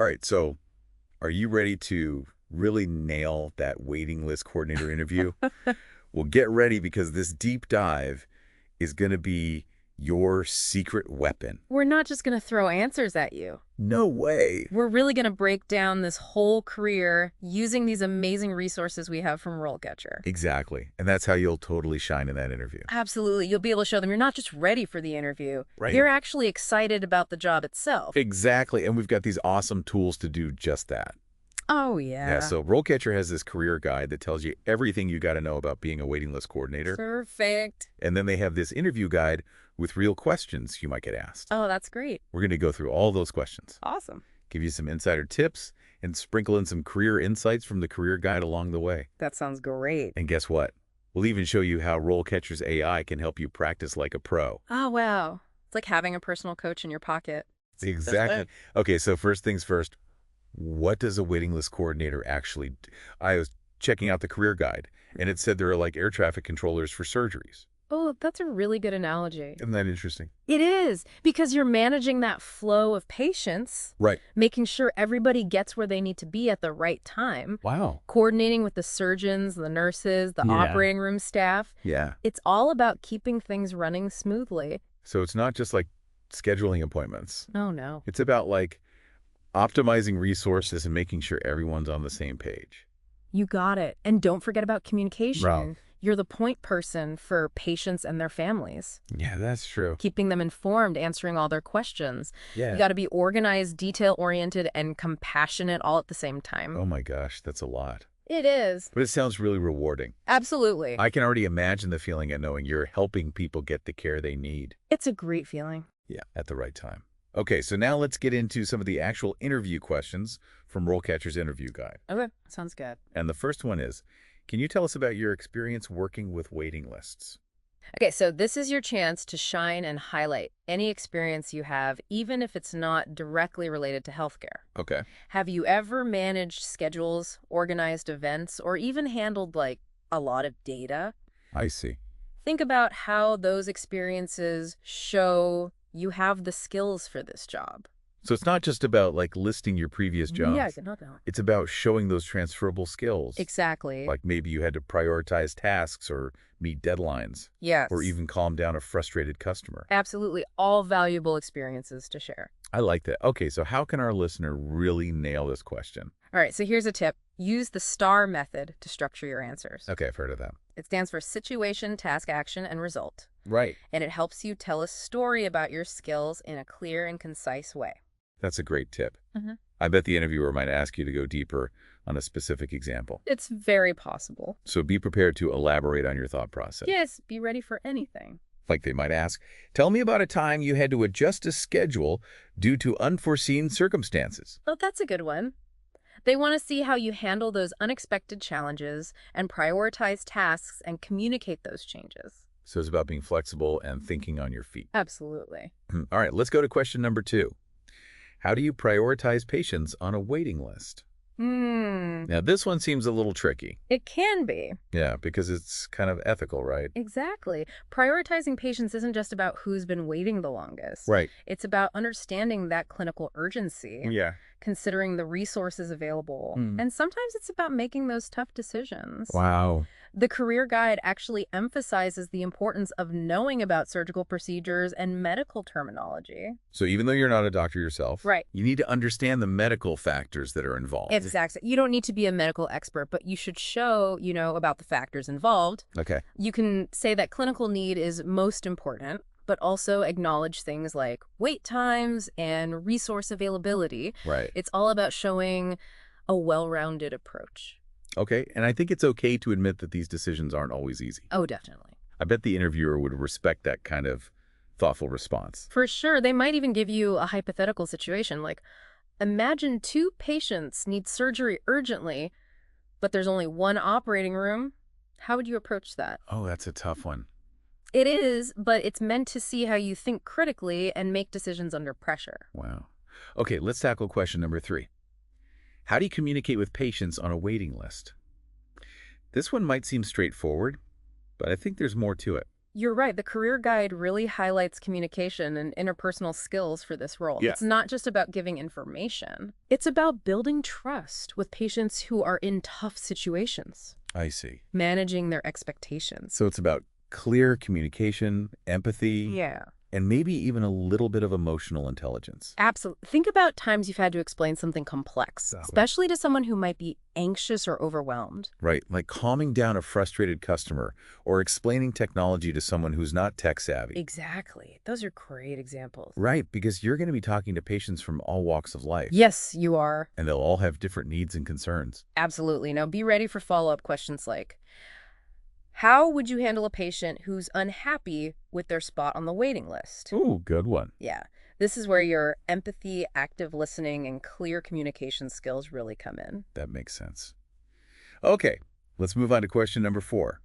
All right, so are you ready to really nail that waiting list coordinator interview? Well, get ready because this deep dive is going to be your secret weapon. We're not just going to throw answers at you. No way. We're really going to break down this whole career using these amazing resources we have from RoleCatcher. Exactly. And that's how you'll totally shine in that interview. Absolutely. You'll be able to show them you're not just ready for the interview. Right. You're actually excited about the job itself. Exactly. And we've got these awesome tools to do just that. Oh, yeah. Yeah, so RoleCatcher has this career guide that tells you everything you got to know about being a waiting list coordinator. Perfect. And then they have this interview guide with real questions you might get asked. Oh, that's great. We're going to go through all those questions. Awesome. Give you some insider tips, and sprinkle in some career insights from the career guide along the way. That sounds great. And guess what? We'll even show you how RoleCatcher's AI can help you practice like a pro. Oh, wow. It's like having a personal coach in your pocket. Exactly. Okay, so first things first, what does a waiting list coordinator actually do? I was checking out the career guide, and it said there are like air traffic controllers for surgeries. Oh, that's a really good analogy. Isn't that interesting? It is, because you're managing that flow of patients, Right. making sure everybody gets where they need to be at the right time, Wow. coordinating with the surgeons, the nurses, the operating room staff. Yeah. It's all about keeping things running smoothly. So it's not just like scheduling appointments. Oh, no. It's about like optimizing resources and making sure everyone's on the same page. You got it. And don't forget about communication. Right. You're the point person for patients and their families, Yeah, that's true. keeping them informed, answering all their questions. Yeah. You got to be organized, detail-oriented, and compassionate all at the same time. Oh my gosh, that's a lot. It is. But it sounds really rewarding. Absolutely. I can already imagine the feeling of knowing you're helping people get the care they need. It's a great feeling. Yeah, at the right time. Okay, so now let's get into some of the actual interview questions from RoleCatcher's interview guide. Okay, sounds good. And the first one is, can you tell us about your experience working with waiting lists? Okay, so this is your chance to shine and highlight any experience you have, even if it's not directly related to healthcare. Okay. Have you ever managed schedules, organized events, or even handled, like, a lot of data? I see. Think about how those experiences show you have the skills for this job. So it's not just about like listing your previous jobs. Yeah, no doubt. It's about showing those transferable skills. Exactly. Like maybe you had to prioritize tasks or meet deadlines. Yes. Or even calm down a frustrated customer. Absolutely. All valuable experiences to share. I like that. Okay, so how can our listener really nail this question? All right, so here's a tip. Use the STAR method to structure your answers. Okay, I've heard of that. It stands for situation, task, action, and result. Right. And it helps you tell a story about your skills in a clear and concise way. That's a great tip. Mhm. I bet the interviewer might ask you to go deeper on a specific example. It's very possible. So be prepared to elaborate on your thought process. Yes, be ready for anything. Like they might ask, tell me about a time you had to adjust a schedule due to unforeseen circumstances. Oh, that's a good one. They want to see how you handle those unexpected challenges and prioritize tasks and communicate those changes. So it's about being flexible and thinking on your feet. Absolutely. All right, let's go to question number 2. How do you prioritize patients on a waiting list? Now, this one seems a little tricky. It can be. Yeah, because it's kind of ethical, right? Exactly. Prioritizing patients isn't just about who's been waiting the longest. Right. It's about understanding that clinical urgency, Yeah. considering the resources available, and sometimes it's about making those tough decisions. Wow. The career guide actually emphasizes the importance of knowing about surgical procedures and medical terminology. So even though you're not a doctor yourself, Right. you need to understand the medical factors that are involved. Exactly. You don't need to be a medical expert, but you should show, about the factors involved. Okay. You can say that clinical need is most important, but also acknowledge things like wait times and resource availability. Right. It's all about showing a well-rounded approach. Okay, and I think it's okay to admit that these decisions aren't always easy. Oh, definitely. I bet the interviewer would respect that kind of thoughtful response. For sure. They might even give you a hypothetical situation like, imagine 2 patients need surgery urgently, but there's only one operating room. How would you approach that? Oh, that's a tough one. It is, but it's meant to see how you think critically and make decisions under pressure. Wow. Okay, let's tackle question number 3. How do you communicate with patients on a waiting list? This one might seem straightforward, but I think there's more to it. You're right. The career guide really highlights communication and interpersonal skills for this role. Yeah. It's not just about giving information. It's about building trust with patients who are in tough situations, I see. managing their expectations. So it's about clear communication, empathy, Yeah. and maybe even a little bit of emotional intelligence. Absolutely. Think about times you've had to explain something complex, especially to someone who might be anxious or overwhelmed. Right, like calming down a frustrated customer or explaining technology to someone who's not tech savvy. Exactly. Those are great examples. Right, because you're going to be talking to patients from all walks of life. Yes, you are. And they'll all have different needs and concerns. Absolutely. Now be ready for follow-up questions like, how would you handle a patient who's unhappy with their spot on the waiting list? Ooh, good one. Yeah. This is where your empathy, active listening, and clear communication skills really come in. That makes sense. Okay, let's move on to question number 4.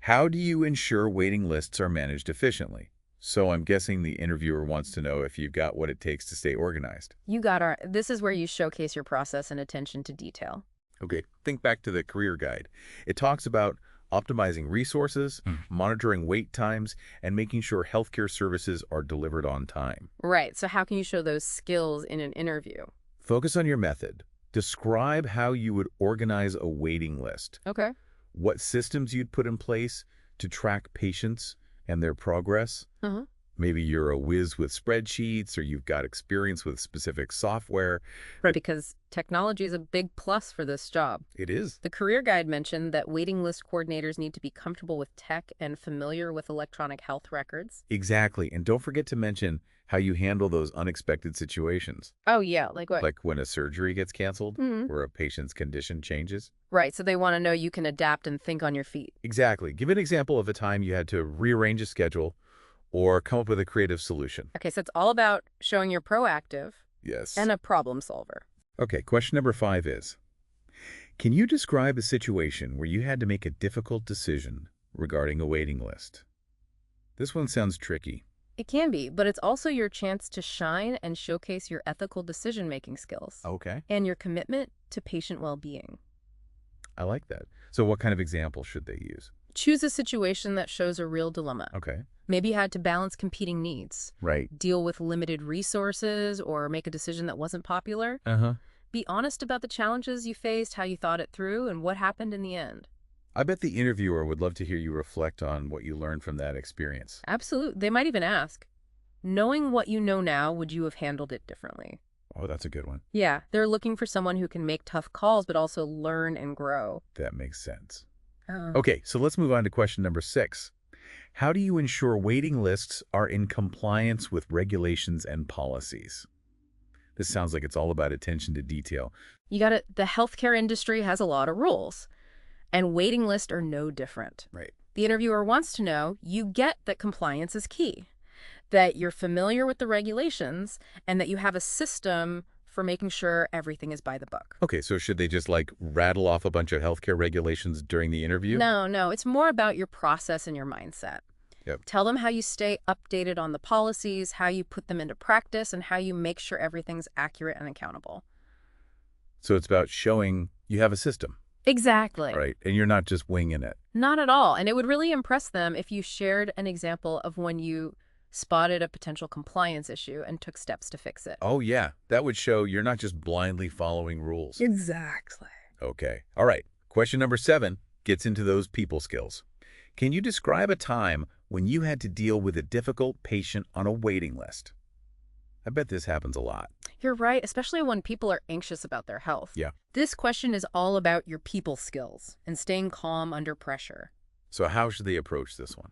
How do you ensure waiting lists are managed efficiently? So I'm guessing the interviewer wants to know if you've got what it takes to stay organized. This is where you showcase your process and attention to detail. Okay, think back to the career guide. It talks about optimizing resources, monitoring wait times, and making sure healthcare services are delivered on time. Right. So how can you show those skills in an interview? Focus on your method. Describe how you would organize a waiting list, Okay. what systems you'd put in place to track patients and their progress. Uh-huh. Maybe you're a whiz with spreadsheets or you've got experience with specific software. Right. Because technology is a big plus for this job. It is. The career guide mentioned that waiting list coordinators need to be comfortable with tech and familiar with electronic health records. Exactly. And don't forget to mention how you handle those unexpected situations. Oh, yeah. Like what? Like when a surgery gets canceled Mhm. or a patient's condition changes. Right. So they want to know you can adapt and think on your feet. Exactly. Give an example of a time you had to rearrange a schedule or come up with a creative solution. Okay. So it's all about showing you're proactive Yes. and a problem solver. Okay, question number 5 is, can you describe a situation where you had to make a difficult decision regarding a waiting list? This one sounds tricky. It can be, but it's also your chance to shine and showcase your ethical decision-making skills Okay. and your commitment to patient well-being. I like that. So what kind of example should they use? Choose a situation that shows a real dilemma. Okay. Maybe you had to balance competing needs, Right. deal with limited resources, or make a decision that wasn't popular. Uh-huh. Be honest about the challenges you faced, how you thought it through, and what happened in the end. I bet the interviewer would love to hear you reflect on what you learned from that experience. Absolutely. They might even ask, knowing what you know now, would you have handled it differently? Oh, that's a good one. Yeah, they're looking for someone who can make tough calls, but also learn and grow. That makes sense. Oh. Okay, so let's move on to question number 6. How do you ensure waiting lists are in compliance with regulations and policies? This sounds like it's all about attention to detail. You got it. The healthcare industry has a lot of rules, and waiting lists are no different. Right. The interviewer wants to know you get that compliance is key, that you're familiar with the regulations, and that you have a system for making sure everything is by the book. Okay, so should they just like rattle off a bunch of healthcare regulations during the interview? No, it's more about your process and your mindset. Yep. Tell them how you stay updated on the policies, how you put them into practice, and how you make sure everything's accurate and accountable. So it's about showing you have a system, Exactly. right? And you're not just winging it. Not at all. And it would really impress them if you shared an example of when you spotted a potential compliance issue and took steps to fix it. Oh, yeah. That would show you're not just blindly following rules. Exactly. Okay. All right. Question number 7 gets into those people skills. Can you describe a time when you had to deal with a difficult patient on a waiting list? I bet this happens a lot. You're right, especially when people are anxious about their health. Yeah. This question is all about your people skills and staying calm under pressure. So how should they approach this one?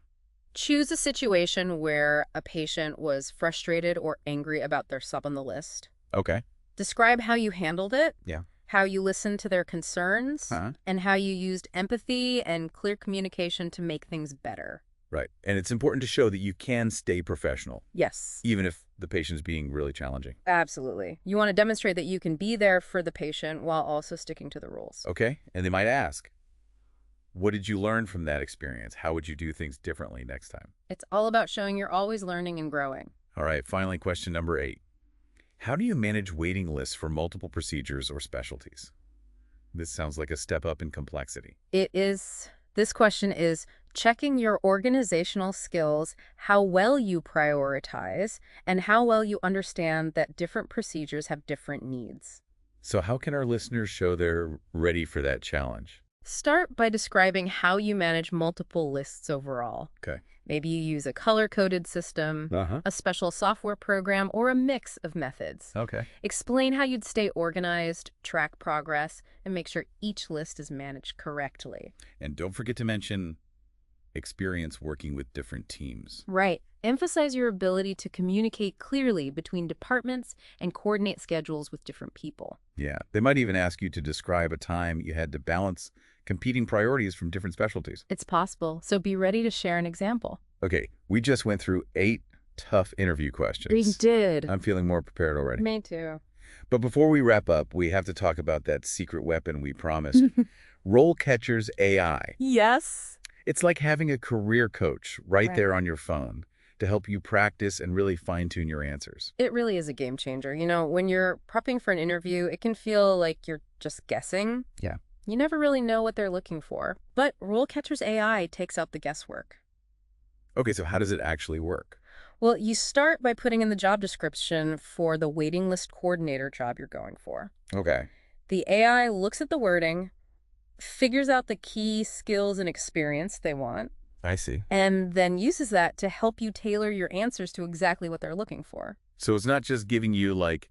Choose a situation where a patient was frustrated or angry about their sub on the list. Okay. Describe how you handled it. Yeah. How you listened to their concerns, and how you used empathy and clear communication to make things better. Right. And it's important to show that you can stay professional, Yes. even if the patient's being really challenging. Absolutely. You want to demonstrate that you can be there for the patient while also sticking to the rules. Okay. And they might ask, what did you learn from that experience? How would you do things differently next time? It's all about showing you're always learning and growing. All right. Finally, question number 8. How do you manage waiting lists for multiple procedures or specialties? This sounds like a step up in complexity. It is. This question is Checking your organizational skills, how well you prioritize, and how well you understand that different procedures have different needs. So how can our listeners show they're ready for that challenge? Start by describing how you manage multiple lists overall. Okay. Maybe you use a color-coded system, a special software program, or a mix of methods. Okay. Explain how you'd stay organized, track progress, and make sure each list is managed correctly. And don't forget to mention experience working with different teams. Right. Emphasize your ability to communicate clearly between departments and coordinate schedules with different people. Yeah. They might even ask you to describe a time you had to balance competing priorities from different specialties. It's possible, so be ready to share an example. Okay. We just went through 8 tough interview questions. We did. I'm feeling more prepared already. Me too. But before we wrap up, we have to talk about that secret weapon we promised. RoleCatcher's AI. Yes. It's like having a career coach right there on your phone to help you practice and really fine-tune your answers. It really is a game changer. You know, when you're prepping for an interview, it can feel like you're just guessing. Yeah. You never really know what they're looking for. But RoleCatcher's AI takes out the guesswork. Okay, so how does it actually work? Well, you start by putting in the job description for the waiting list coordinator job you're going for. Okay. The AI looks at the wording, figures out the key skills and experience they want, I see. and then uses that to help you tailor your answers to exactly what they're looking for. So it's not just giving you, like,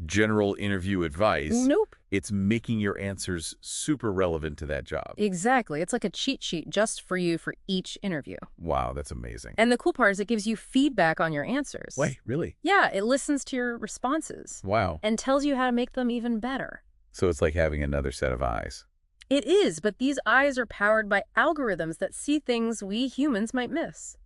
general interview advice. Nope. It's making your answers super relevant to that job. Exactly. It's like a cheat sheet just for you for each interview. Wow, that's amazing. And the cool part is it gives you feedback on your answers. Wait, really? Yeah, it listens to your responses Wow. and tells you how to make them even better. So it's like having another set of eyes. It is, but these eyes are powered by algorithms that see things we humans might miss.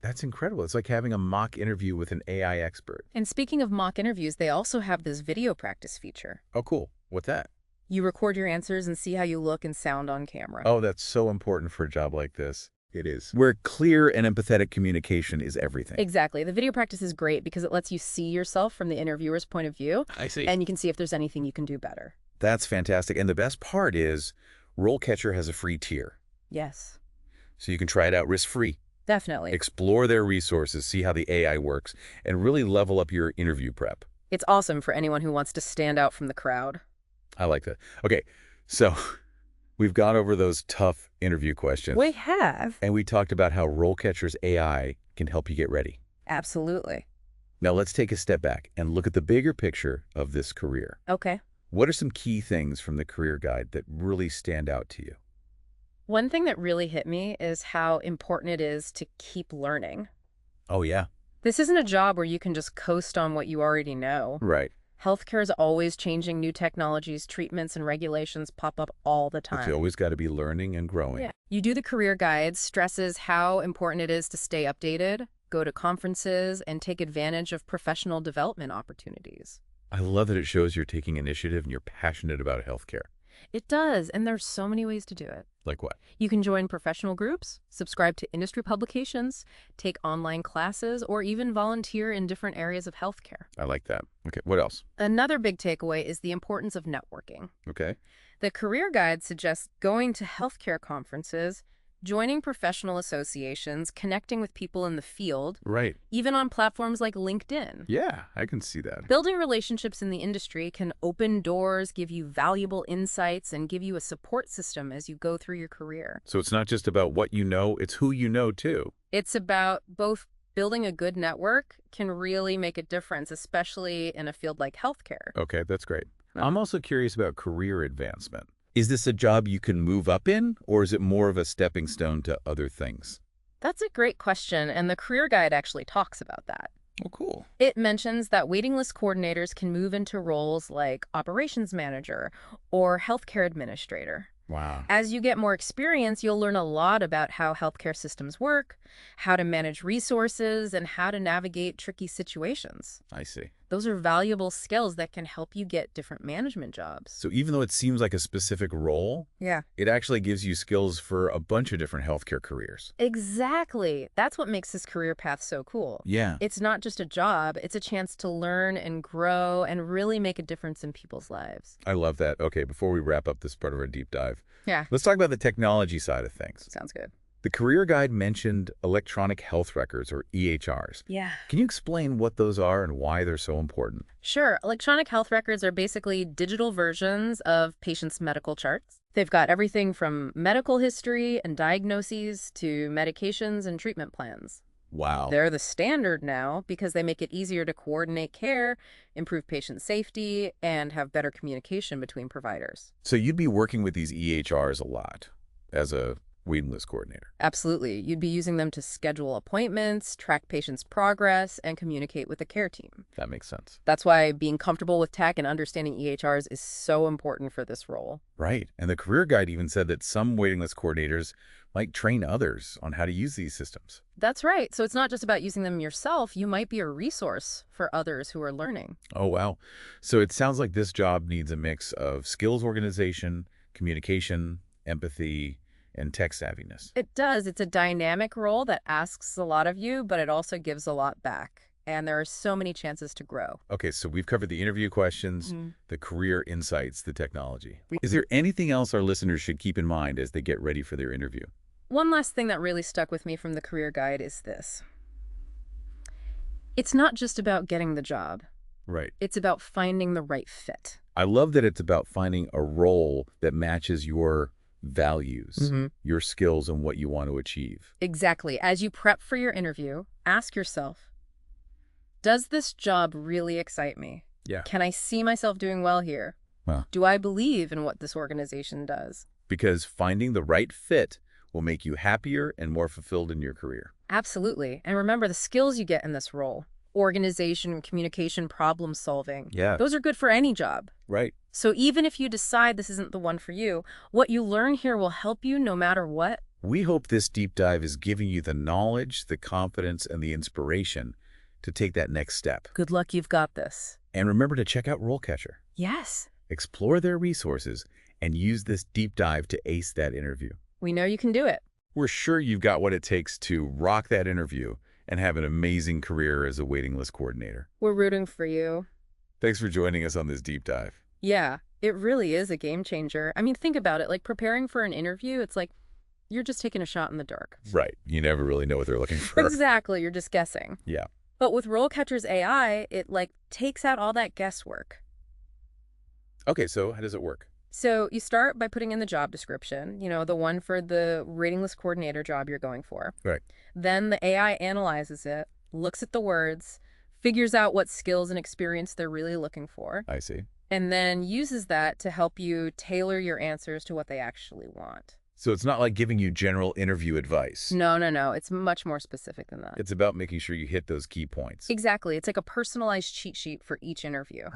That's incredible. It's like having a mock interview with an AI expert. And speaking of mock interviews, they also have this video practice feature. Oh, cool. What's that? You record your answers and see how you look and sound on camera. Oh, that's so important for a job like this. It is. Where clear and empathetic communication is everything. Exactly. The video practice is great because it lets you see yourself from the interviewer's point of view. I see. And you can see if there's anything you can do better. That's fantastic. And the best part is RoleCatcher has a free tier. Yes. So you can try it out risk-free. Definitely. Explore their resources, see how the AI works, and really level up your interview prep. It's awesome for anyone who wants to stand out from the crowd. I like that. Okay, so we've gone over those tough interview questions. We have. And we talked about how RoleCatcher's AI can help you get ready. Absolutely. Now let's take a step back and look at the bigger picture of this career. Okay. What are some key things from the career guide that really stand out to you? One thing that really hit me is how important it is to keep learning. Oh, yeah. This isn't a job where you can just coast on what you already know. Right. Healthcare is always changing. New technologies, treatments, and regulations pop up all the time. It's always got to be learning and growing. Yeah. You do the career guide, stresses how important it is to stay updated, go to conferences, and take advantage of professional development opportunities. I love that it shows you're taking initiative and you're passionate about healthcare. It does, and there's so many ways to do it. Like what? You can join professional groups, subscribe to industry publications, take online classes, or even volunteer in different areas of healthcare. I like that. Okay, what else? Another big takeaway is the importance of networking. Okay. The career guide suggests going to healthcare conferences, joining professional associations, connecting with people in the field, Right. even on platforms like LinkedIn. Yeah, I can see that. Building relationships in the industry can open doors, give you valuable insights, and give you a support system as you go through your career. So it's not just about what you know, it's who you know too. It's about both building a good network can really make a difference, especially in a field like healthcare. Okay, that's great. I'm also curious about career advancement. Is this a job you can move up in, or is it more of a stepping stone to other things? That's a great question, and the career guide actually talks about that. Oh, cool. It mentions that waiting list coordinators can move into roles like operations manager or healthcare administrator. Wow. As you get more experience, you'll learn a lot about how healthcare systems work, how to manage resources, and how to navigate tricky situations. I see. Those are valuable skills that can help you get different management jobs. So even though it seems like a specific role, Yeah. it actually gives you skills for a bunch of different healthcare careers. Exactly. That's what makes this career path so cool. Yeah. It's not just a job, it's a chance to learn and grow and really make a difference in people's lives. I love that. Okay, before we wrap up this part of our deep dive, Yeah. let's talk about the technology side of things. Sounds good. The career guide mentioned electronic health records, or EHRs. Yeah. Can you explain what those are and why they're so important? Sure. Electronic health records are basically digital versions of patients' medical charts. They've got everything from medical history and diagnoses to medications and treatment plans. Wow. They're the standard now because they make it easier to coordinate care, improve patient safety, and have better communication between providers. So you'd be working with these EHRs a lot as a waiting list coordinator. Absolutely. You'd be using them to schedule appointments, track patients' progress, and communicate with the care team. That makes sense. That's why being comfortable with tech and understanding EHRs is so important for this role. Right. And the career guide even said that some waiting list coordinators might train others on how to use these systems. That's right. So it's not just about using them yourself. You might be a resource for others who are learning. Oh, wow. So it sounds like this job needs a mix of skills organization, communication, empathy, and tech savviness. It does. It's a dynamic role that asks a lot of you, but it also gives a lot back. And there are so many chances to grow. Okay, so we've covered the interview questions, the career insights, the technology. Is there anything else our listeners should keep in mind as they get ready for their interview? One last thing that really stuck with me from the career guide is this. It's not just about getting the job. Right. It's about finding the right fit. I love that it's about finding a role that matches your values, your skills, and what you want to achieve. Exactly. As you prep for your interview, ask yourself, does this job really excite me? Yeah. Can I see myself doing well here? Well, Do I believe in what this organization does? because finding the right fit will make you happier and more fulfilled in your career. Absolutely. And remember the skills you get in this role. Organization, communication, problem solving. Yeah. Those are good for any job. Right. So even if you decide this isn't the one for you, what you learn here will help you no matter what. We hope this deep dive is giving you the knowledge, the confidence, and the inspiration to take that next step. Good luck, you've got this. And remember to check out RoleCatcher. Yes. Explore their resources and use this deep dive to ace that interview. We know you can do it. We're sure you've got what it takes to rock that interview and have an amazing career as a waiting list coordinator. We're rooting for you. Thanks for joining us on this deep dive. Yeah, it really is a game changer. I mean, think about it. Like preparing for an interview, it's like you're just taking a shot in the dark. Right. You never really know what they're looking for. Exactly. You're just guessing. Yeah. But with RoleCatcher's AI, it takes out all that guesswork. Okay, so how does it work? So you start by putting in the job description, the one for the waiting list coordinator job you're going for. Right. Then the AI analyzes it, looks at the words, figures out what skills and experience they're really looking for, I see. and then uses that to help you tailor your answers to what they actually want. So it's not like giving you general interview advice. No, no, no. It's much more specific than that. It's about making sure you hit those key points. Exactly. It's like a personalized cheat sheet for each interview.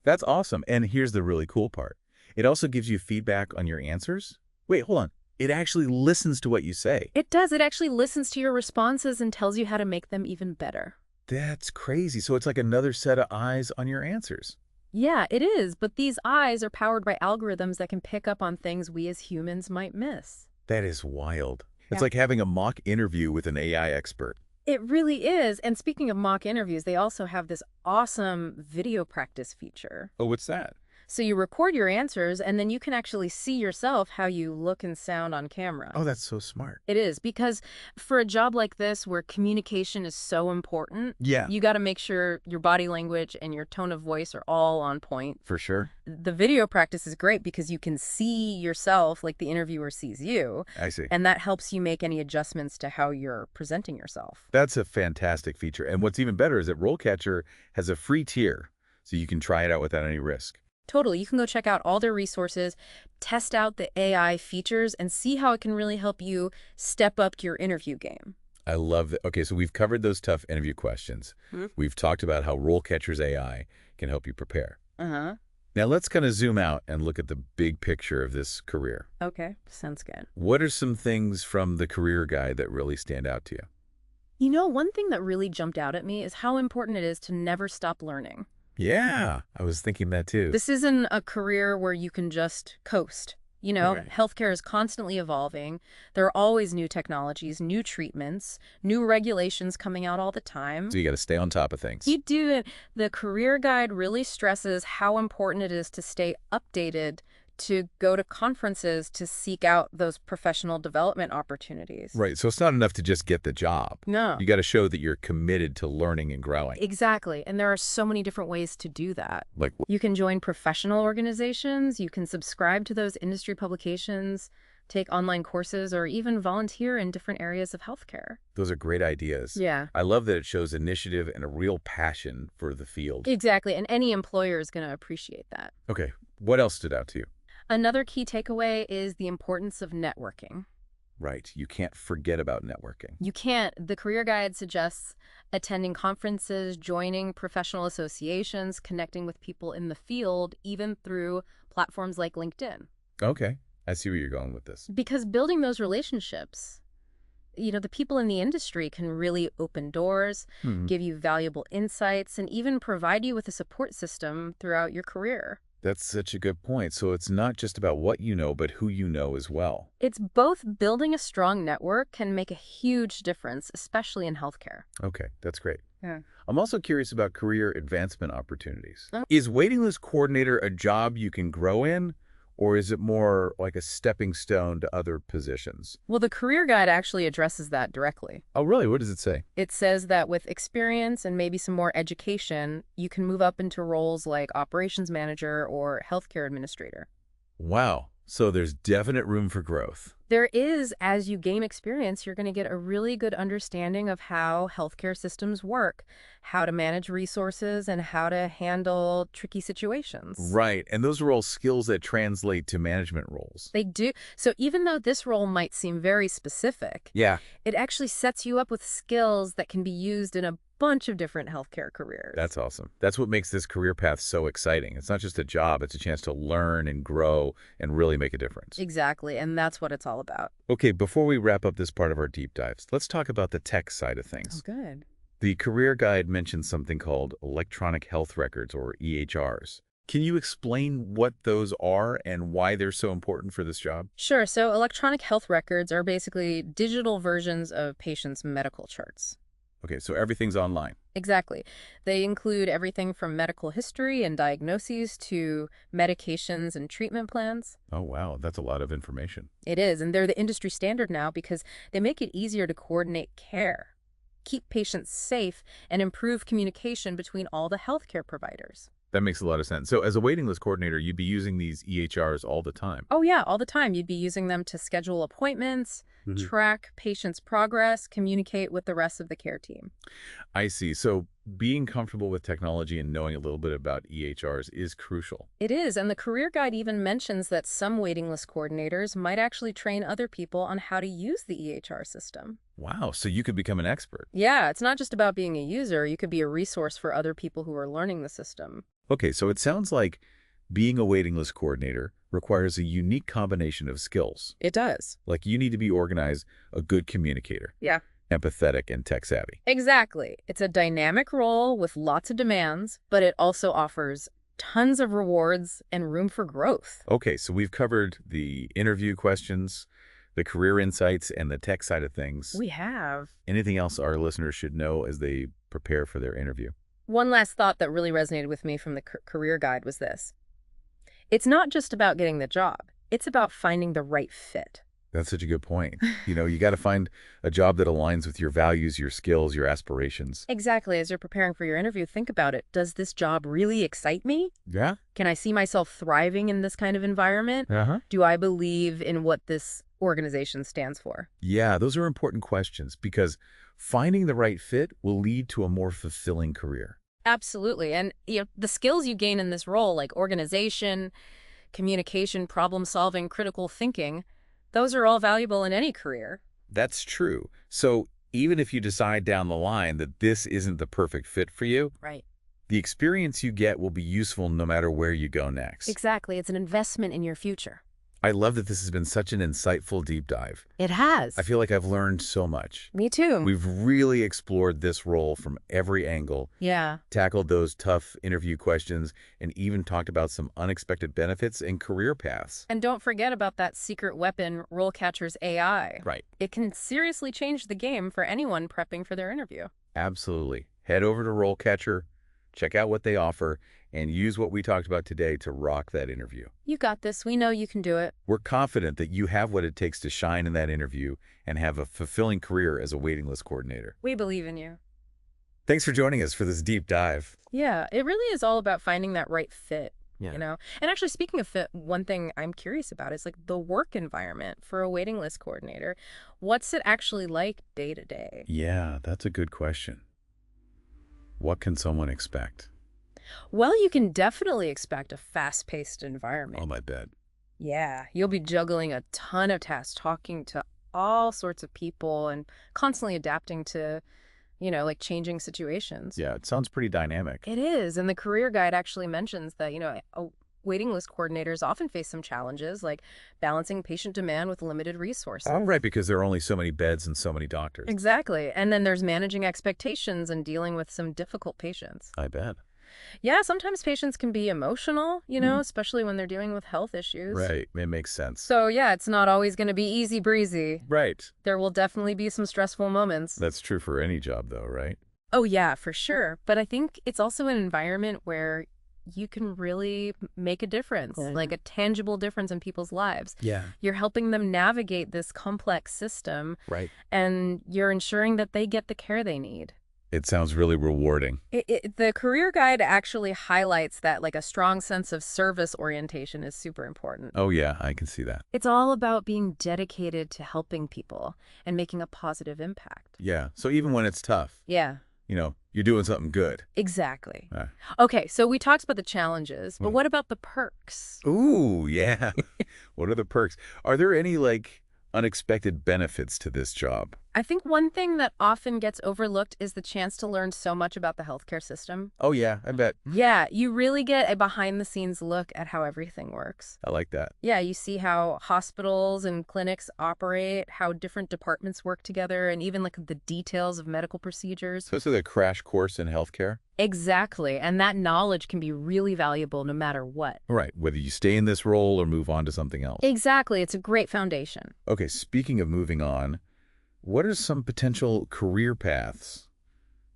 That's awesome. And here's the really cool part. It also gives you feedback on your answers. Wait, hold on. It actually listens to what you say. It does. It actually listens to your responses and tells you how to make them even better. That's crazy. So it's like another set of eyes on your answers. Yeah, it is. But these eyes are powered by algorithms that can pick up on things we as humans might miss. That is wild. It's Yeah. like having a mock interview with an AI expert. It really is. And speaking of mock interviews, they also have this awesome video practice feature. Oh, what's that? So you record your answers, and then you can actually see yourself how you look and sound on camera. Oh, that's so smart. It is, because for a job like this where communication is so important, Yeah, you got to make sure your body language and your tone of voice are all on point. for sure. The video practice is great because you can see yourself like the interviewer sees you, I see. and that helps you make any adjustments to how you're presenting yourself. That's a fantastic feature. And what's even better is that RoleCatcher has a free tier, so you can try it out without any risk. Totally. You can go check out all their resources, test out the AI features, and see how it can really help you step up your interview game. I love that. Okay, so we've covered those tough interview questions. We've talked about how RoleCatcher's AI can help you prepare. Uh-huh. Now let's kind of zoom out and look at the big picture of this career. Okay. Sounds good. What are some things from the career guide that really stand out to you? One thing that really jumped out at me is how important it is to never stop learning. Yeah, I was thinking that too. This isn't a career where you can just coast. Right. Healthcare is constantly evolving. There are always new technologies, new treatments, new regulations coming out all the time. So you got to stay on top of things. You do. The career guide really stresses how important it is to stay updated to go to conferences to seek out those professional development opportunities. Right. So it's not enough to just get the job. No. You got to show that you're committed to learning and growing. Exactly. And there are so many different ways to do that. Like, You can join professional organizations, you can subscribe to those industry publications, take online courses, or even volunteer in different areas of healthcare. those are great ideas. Yeah. I love that it shows initiative and a real passion for the field. Exactly. And any employer is going to appreciate that. Okay. What else stood out to you? Another key takeaway is the importance of networking. Right. You can't forget about networking. You can't. The career guide suggests attending conferences, joining professional associations, connecting with people in the field, even through platforms like LinkedIn. Okay. I see where you're going with this. Because building those relationships, the people in the industry can really open doors, give you valuable insights, and even provide you with a support system throughout your career. That's such a good point. So it's not just about what you know, but who you know as well. It's both. Building a strong network can make a huge difference, especially in healthcare. Okay, that's great. Yeah. I'm also curious about career advancement opportunities. Oh. Is waiting list coordinator a job you can grow in, or is it more like a stepping stone to other positions? Well, the career guide actually addresses that directly. Oh, really? What does it say? It says that with experience and maybe some more education, you can move up into roles like operations manager or healthcare administrator. Wow. So there's definite room for growth. There is, as you gain experience, you're going to get a really good understanding of how healthcare systems work, how to manage resources, and how to handle tricky situations. Right. And those are all skills that translate to management roles. They do. So even though this role might seem very specific, Yeah. it actually sets you up with skills that can be used in a bunch of different healthcare careers. That's awesome. That's what makes this career path so exciting. It's not just a job, it's a chance to learn and grow and really make a difference. Exactly, and that's what it's all about. Okay, before we wrap up this part of our deep dives, let's talk about the tech side of Oh, things. good. The career guide mentions something called electronic health records, or EHRs. Can you explain what those are and why they're so important for this job? Sure, so electronic health records are basically digital versions of patients' medical charts. Okay, so everything's online. Exactly. They include everything from medical history and diagnoses to medications and treatment plans. Oh, wow, that's a lot of information. It is, and they're the industry standard now because they make it easier to coordinate care, keep patients safe, and improve communication between all the healthcare providers. That makes a lot of sense. So as a waiting list coordinator, you'd be using these EHRs all the time. Oh yeah, all the time. You'd be using them to schedule appointments, track patients' progress, communicate with the rest of the care team. I see. So being comfortable with technology and knowing a little bit about EHRs is crucial. It is, and the career guide even mentions that some waiting list coordinators might actually train other people on how to use the EHR system. Wow, so you could become an expert. Yeah, it's not just about being a user. You could be a resource for other people who are learning the system. Okay, so it sounds like being a waiting list coordinator requires a unique combination of skills. It does. Like you need to be organized, a good communicator, Yeah. empathetic, and tech savvy. Exactly. It's a dynamic role with lots of demands, but it also offers tons of rewards and room for growth. Okay, so we've covered the interview questions, the career insights, and the tech side of things. We have. Anything else our listeners should know as they prepare for their interview? One last thought that really resonated with me from the career guide was this. It's not just about getting the job. It's about finding the right fit. That's such a good point. You got to find a job that aligns with your values, your skills, your aspirations. Exactly. As you're preparing for your interview, think about it. Does this job really excite me? Yeah? Can I see myself thriving in this kind of environment? Uh-huh. Do I believe in what this organization stands for? Yeah, those are important questions because finding the right fit will lead to a more fulfilling career. Absolutely. And the skills you gain in this role, like organization, communication, problem solving, critical thinking, those are all valuable in any career. That's true. So even if you decide down the line that this isn't the perfect fit for you, Right. the experience you get will be useful no matter where you go next. Exactly. It's an investment in your future. I love that this has been such an insightful deep dive. It has. I feel like I've learned so much. Me too. We've really explored this role from every angle, Yeah. tackled those tough interview questions, and even talked about some unexpected benefits and career paths. And don't forget about that secret weapon, RoleCatcher's AI. Right. It can seriously change the game for anyone prepping for their interview. Absolutely. Head over to RoleCatcher, check out what they offer, and use what we talked about today to rock that interview. You got this. We know you can do it. We're confident that you have what it takes to shine in that interview and have a fulfilling career as a waiting list coordinator. We believe in you. Thanks for joining us for this deep dive. Yeah, it really is all about finding that right fit. Yeah. You know? And actually, speaking of fit, one thing I'm curious about is like the work environment for a waiting list coordinator. What's it actually like day to day? Yeah, that's a good question. What can someone expect? Well, you can definitely expect a fast-paced environment. Oh, my bed. Yeah, you'll be juggling a ton of tasks, talking to all sorts of people and constantly adapting to, like changing situations. Yeah, it sounds pretty dynamic. It is. And the career guide actually mentions that, waiting list coordinators often face some challenges like balancing patient demand with limited resources. Oh, right, because there are only so many beds and so many doctors. Exactly. And then there's managing expectations and dealing with some difficult patients. I bet. Yeah, sometimes patients can be emotional, especially when they're dealing with health issues. Right, it makes sense. So yeah, it's not always going to be easy breezy. Right. There will definitely be some stressful moments. That's true for any job, though, right? Oh yeah, for sure. But I think it's also an environment where you can really make a difference, like a tangible difference in people's lives. Yeah. You're helping them navigate this complex system. Right. And you're ensuring that they get the care they need. It sounds really rewarding. The career guide actually highlights that like a strong sense of service orientation is super important. Oh, yeah, I can see that. It's all about being dedicated to helping people and making a positive impact. Yeah, so even when it's tough, Yeah. You're doing something good. Exactly. Uh. Okay, so we talked about the challenges, but what about the perks? Ooh, yeah. What are the perks? Are there any, unexpected benefits to this job? I think one thing that often gets overlooked is the chance to learn so much about the healthcare system. Oh, yeah, I bet. Yeah, you really get a behind-the-scenes look at how everything works. I like that. Yeah, you see how hospitals and clinics operate, how different departments work together, and even like the details of medical procedures. So it's like a crash course in healthcare? Exactly, and that knowledge can be really valuable no matter what. Right, whether you stay in this role or move on to something else. Exactly, it's a great foundation. Okay, speaking of moving on, what are some potential career paths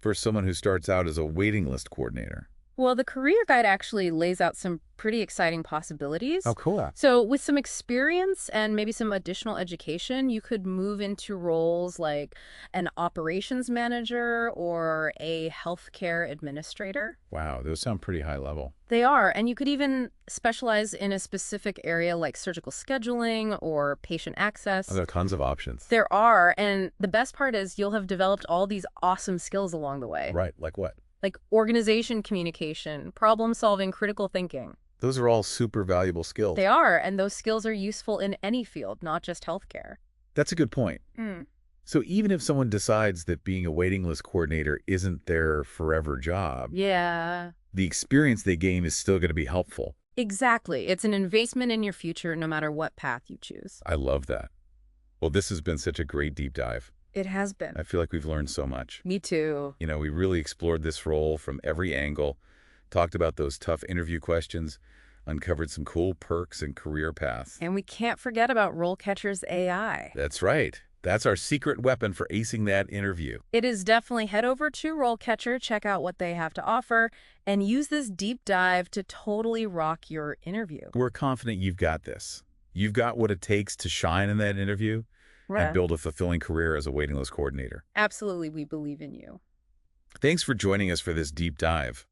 for someone who starts out as a waiting list coordinator? Well, the career guide actually lays out some pretty exciting possibilities. Oh, cool. So with some experience and maybe some additional education, you could move into roles like an operations manager or a healthcare administrator. Wow, those sound pretty high level. They are, and you could even specialize in a specific area like surgical scheduling or patient access. Oh, there are tons of options. There are, and the best part is you'll have developed all these awesome skills along the way. Right, like what? Like organization communication, problem solving, critical thinking. Those are all super valuable skills. They are, and those skills are useful in any field, not just healthcare. That's a good point. Mm. So even if someone decides that being a waiting list coordinator isn't their forever job, Yeah. the experience they gain is still going to be helpful. Exactly. It's an investment in your future no matter what path you choose. I love that. Well, this has been such a great deep dive. It has been. I feel like we've learned so much. Me too. We really explored this role from every angle, talked about those tough interview questions, uncovered some cool perks and career paths. And we can't forget about RoleCatcher's AI. That's right. That's our secret weapon for acing that interview. It is definitely head over to RoleCatcher, check out what they have to offer, and use this deep dive to totally rock your interview. We're confident you've got this. You've got what it takes to shine in that interview and build a fulfilling career as a waiting list coordinator. Absolutely, we believe in you. Thanks for joining us for this deep dive.